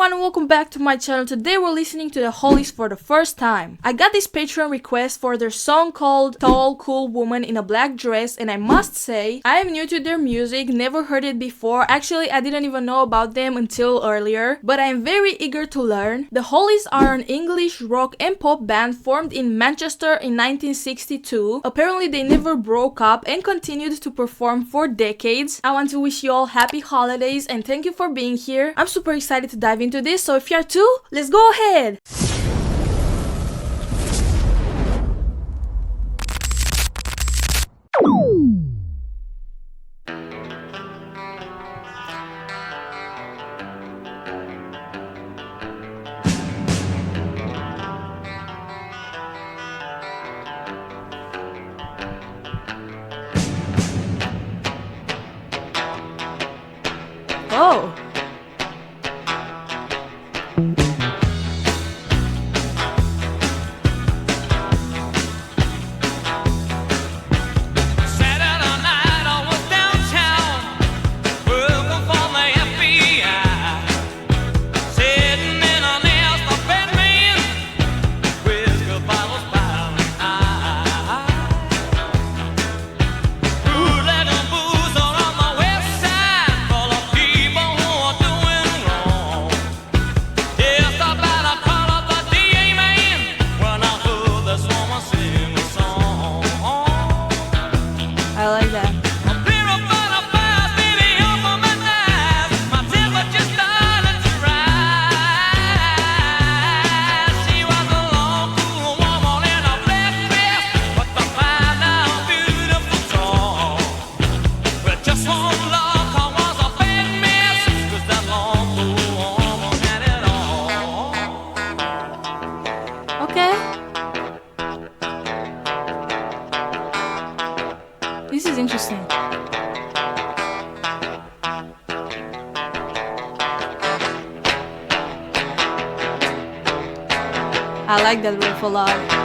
everyone and welcome back to my channel. Today we're listening to the Hollies for the first time. I got this Patreon request for their song called Tall Cool Woman in a Black Dress, and I must say, I am new to their music, never heard it before. Actually, I didn't even know about them until earlier, but I am very eager to learn. The Hollies are an English rock and pop band formed in Manchester in 1962. Apparently they never broke up and continued to perform for decades. I want to wish you all happy holidays and thank you for being here. I'm super excited to dive into this, so if you are too, let's go ahead! Oh! I like that. Okay. This is interesting. I like that riff a lot.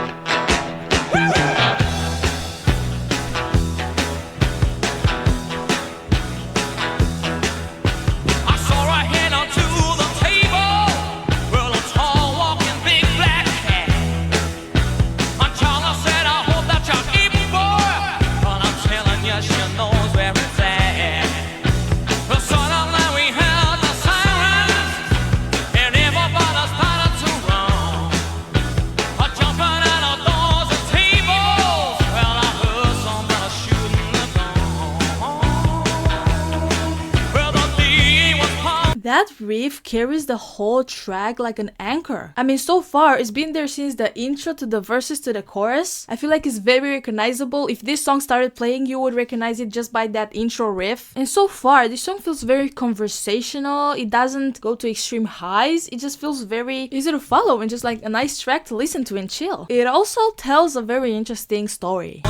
That riff carries the whole track like an anchor. I mean, so far, it's been there since the intro to the verses to the chorus. I feel like it's very recognizable. If this song started playing, you would recognize it just by that intro riff. And so far, this song feels very conversational. It doesn't go to extreme highs. It just feels very easy to follow and just like a nice track to listen to and chill. It also tells a very interesting story.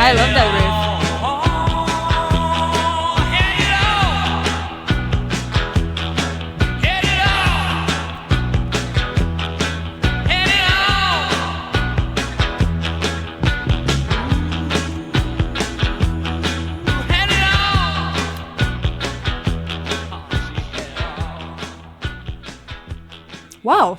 I love that riff. Wow.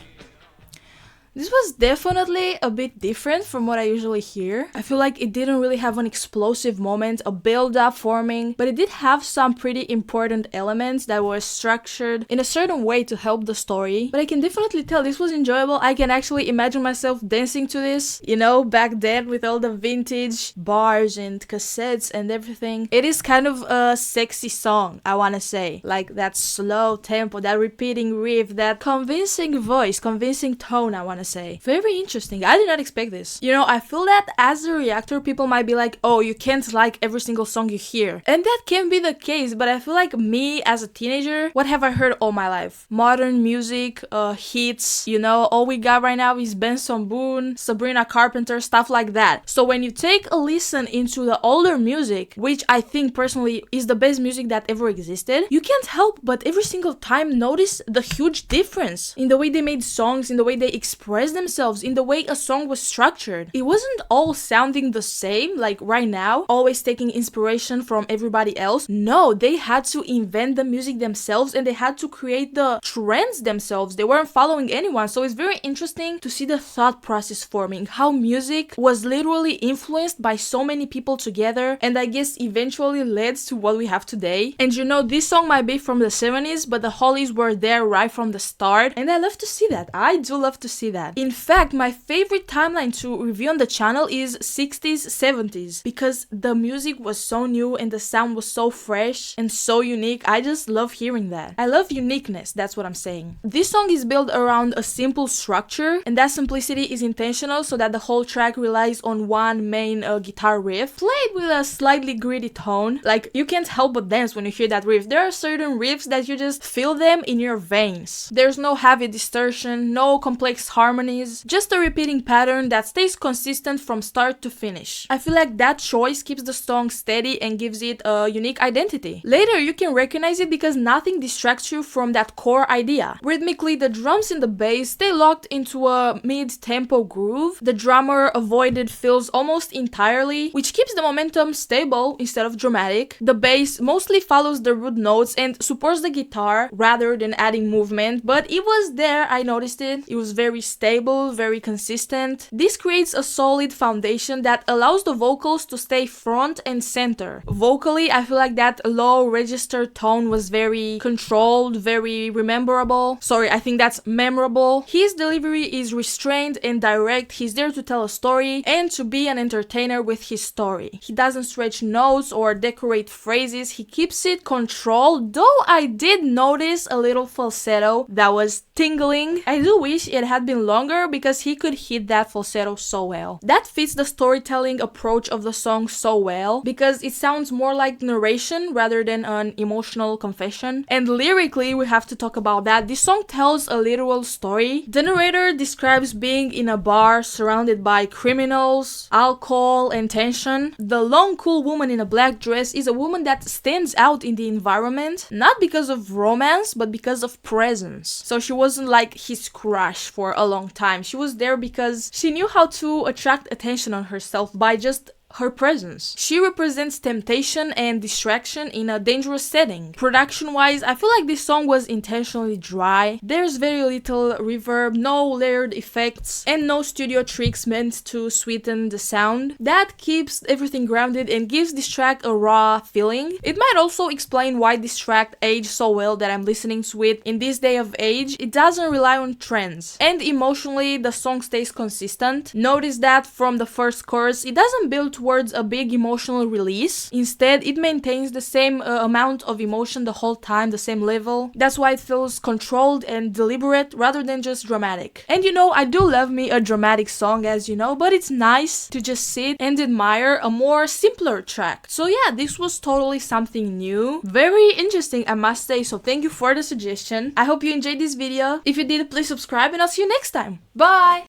This was definitely a bit different from what I usually hear. I feel like it didn't really have an explosive moment, a build-up forming, but it did have some pretty important elements that were structured in a certain way to help the story. But I can definitely tell this was enjoyable. I can actually imagine myself dancing to this, you know, back then with all the vintage bars and cassettes and everything. It is kind of a sexy song, I wanna say. Like that slow tempo, that repeating riff, that convincing voice, convincing tone, I wanna say. Very interesting. I did not expect this. You know, I feel that as a reactor, people might be like, oh, you can't like every single song you hear. And that can be the case, but I feel like me as a teenager, what have I heard all my life? Modern music, hits, you know, all we got right now is Benson Boone, Sabrina Carpenter, stuff like that. So when you take a listen into the older music, which I think personally is the best music that ever existed, you can't help but every single time notice the huge difference in the way they made songs, in the way they express themselves, in the way a song was structured. It wasn't all sounding the same, like right now, always taking inspiration from everybody else. No, they had to invent the music themselves and they had to create the trends themselves. They weren't following anyone. So it's very interesting to see the thought process forming, how music was literally influenced by so many people together, and I guess eventually led to what we have today. And you know, this song might be from the 70s, but the Hollies were there right from the start, and I love to see that. I do love to see that. In fact, my favorite timeline to review on the channel is 60s, 70s, because the music was so new and the sound was so fresh and so unique. I just love hearing that. I love uniqueness, that's what I'm saying. This song is built around a simple structure, and that simplicity is intentional so that the whole track relies on one main guitar riff, played with a slightly gritty tone. Like, you can't help but dance when you hear that riff. There are certain riffs that you just feel them in your veins. There's no heavy distortion, no complex harmonies, just a repeating pattern that stays consistent from start to finish. I feel like that choice keeps the song steady and gives it a unique identity. Later, you can recognize it because nothing distracts you from that core idea. Rhythmically, the drums and the bass stay locked into a mid-tempo groove. The drummer avoided fills almost entirely, which keeps the momentum stable instead of dramatic. The bass mostly follows the root notes and supports the guitar rather than adding movement, but it was there, I noticed it. It was very stable, very consistent. This creates a solid foundation that allows the vocals to stay front and center. Vocally, I feel like that low register tone was very controlled, very rememberable. Sorry, I think that's memorable. His delivery is restrained and direct. He's there to tell a story and to be an entertainer with his story. He doesn't stretch notes or decorate phrases. He keeps it controlled, though I did notice a little falsetto that was tingling. I do wish it had been longer because he could hit that falsetto so well. That fits the storytelling approach of the song so well because it sounds more like narration rather than an emotional confession. And lyrically, we have to talk about that. This song tells a literal story. The narrator describes being in a bar surrounded by criminals, alcohol, and tension. The long, cool woman in a black dress is a woman that stands out in the environment, not because of romance, but because of presence. So she wasn't like his crush for a long time. She was there because she knew how to attract attention on herself by just her presence. She represents temptation and distraction in a dangerous setting. Production-wise, I feel like this song was intentionally dry. There's very little reverb, no layered effects, and no studio tricks meant to sweeten the sound. That keeps everything grounded and gives this track a raw feeling. It might also explain why this track aged so well that I'm listening to it in this day of age. It doesn't rely on trends. And emotionally, the song stays consistent. Notice that from the first chorus, it doesn't build towards a big emotional release. Instead, it maintains the same amount of emotion the whole time, the same level. That's why it feels controlled and deliberate rather than just dramatic. And you know, I do love me a dramatic song, as you know, but it's nice to just sit and admire a more simpler track. So yeah, this was totally something new. Very interesting, I must say, so thank you for the suggestion. I hope you enjoyed this video. If you did, please subscribe and I'll see you next time. Bye!